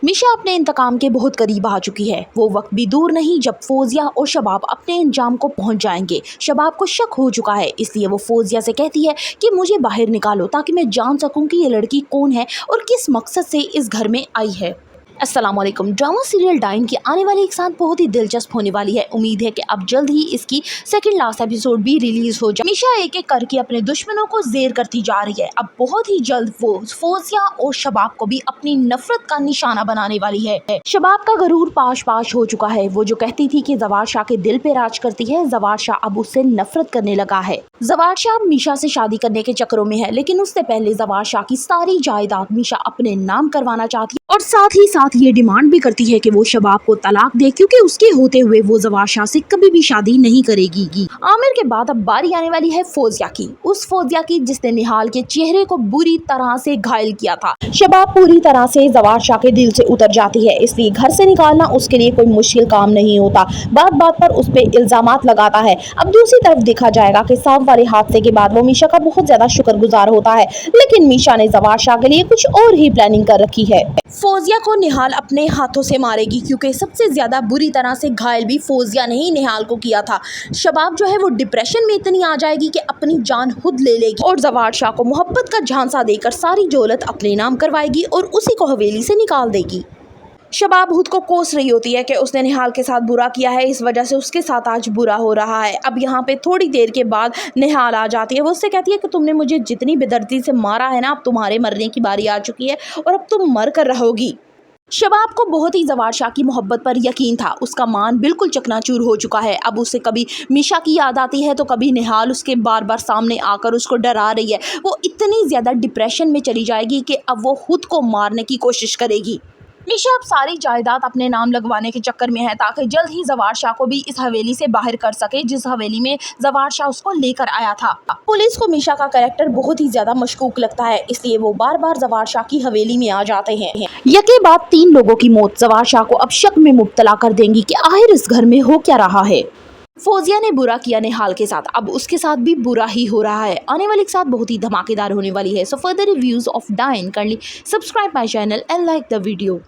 मीशा अपने इंतकाम के बहुत करीब आ चुकी है। वो वक्त भी दूर नहीं जब फोजिया और शबाब अपने अंजाम को पहुंच जाएंगे। शबाब को शक हो चुका है, इसलिए वो फोजिया से कहती है कि मुझे बाहर निकालो ताकि मैं जान सकूं कि ये लड़की कौन है और किस मकसद से इस घर में आई है। अस्सलाम वालेकुम। ड्रामा सीरियल डाइन की आने वाली एक साथ बहुत ही दिलचस्प होने वाली है। उम्मीद है कि अब जल्द ही इसकी सेकंड लास्ट एपिसोड भी रिलीज हो जाए। मीशा एक एक करके अपने दुश्मनों को जेर करती जा रही है। अब बहुत ही जल्द वो फोजिया और शबाब को भी अपनी नफरत का निशाना बनाने वाली है। शबाब का गरूर पाश पाश हो चुका है। वो जो कहती थी कि जवार शाह के दिल पे राज करती है, जवार शाह अब उससे नफरत करने लगा है। जवार शाह मीशा से शादी करने के चक्करों में है, लेकिन उससे पहले जवार शाह की सारी जायदाद मीशा अपने नाम करवाना चाहती है और साथ ये डिमांड भी करती है कि वो शबाब को तलाक दे, क्योंकि उसके होते हुए वो जवार शाह से कभी भी शादी नहीं करेगी। आमिर के बाद अब बारी आने वाली है फोजिया की, उस फोजिया की जिसने निहाल के चेहरे को बुरी तरह से घायल किया था। शबाब पूरी तरह से जवार शाह के दिल से उतर जाती है, इसलिए घर से निकालना उसके लिए कोई मुश्किल काम नहीं होता। बात बात पर उस पे इल्जामात लगाता है। अब दूसरी तरफ देखा जाएगा कि सांप वाले हादसे के बाद वो मीशा का बहुत ज्यादा शुक्रगुजार होता है, लेकिन मीशा ने जवार शाह के लिए कुछ और ही प्लानिंग कर रखी है। फोजिया को निहाल अपने हाथों से मारेगी, क्योंकि सबसे ज्यादा बुरी तरह से घायल भी फोजिया ने ही निहाल को किया था। शबाब जो है वो डिप्रेशन में इतनी आ जाएगी कि अपनी जान खुद ले लेगी और जवार शाह को मोहब्बत का झांसा देकर सारी दौलत अपने नाम करवाएगी और उसी को हवेली से निकाल देगी। शबाब खुद को कोस रही होती है कि उसने निहाल के साथ बुरा किया है, इस वजह से उसके साथ आज बुरा हो रहा है। अब यहाँ पे थोड़ी देर के बाद निहाल आ जाती है। वो उससे कहती है कि तुमने मुझे जितनी बेदर्दी से मारा है ना, अब तुम्हारे मरने की बारी आ चुकी है और अब तुम मर कर रहोगी। शबाब को बहुत ही जवार शाह की मोहब्बत पर यकीन था। उसका मान बिल्कुल चकनाचूर हो चुका है। अब उसे कभी मीशा की याद आती है तो कभी निहाल उसके बार बार सामने आकर उसको डरा रही है। वो इतनी ज़्यादा डिप्रेशन में चली जाएगी कि अब वो खुद को मारने की कोशिश करेगी। मीशा अब सारी जायदाद अपने नाम लगवाने के चक्कर में है, ताकि जल्द ही जवार शाह को भी इस हवेली से बाहर कर सके जिस हवेली में जवार शाह उसको लेकर आया था। पुलिस को मीशा का कैरेक्टर बहुत ही ज्यादा मशकूक लगता है, इसलिए वो बार बार जवार शाह की हवेली में आ जाते हैं। यके बाद 3 लोगों की मौत जवार शाह को अब शक में मुब्तला कर देंगी कि आखिर इस घर में हो क्या रहा है। फोजिया ने बुरा किया निहाल के साथ, अब उसके साथ भी बुरा ही हो रहा है। आने वाली के साथ बहुत ही धमाकेदार होने वाली है। So further reviews of dine kindly subscribe my channel and like the video.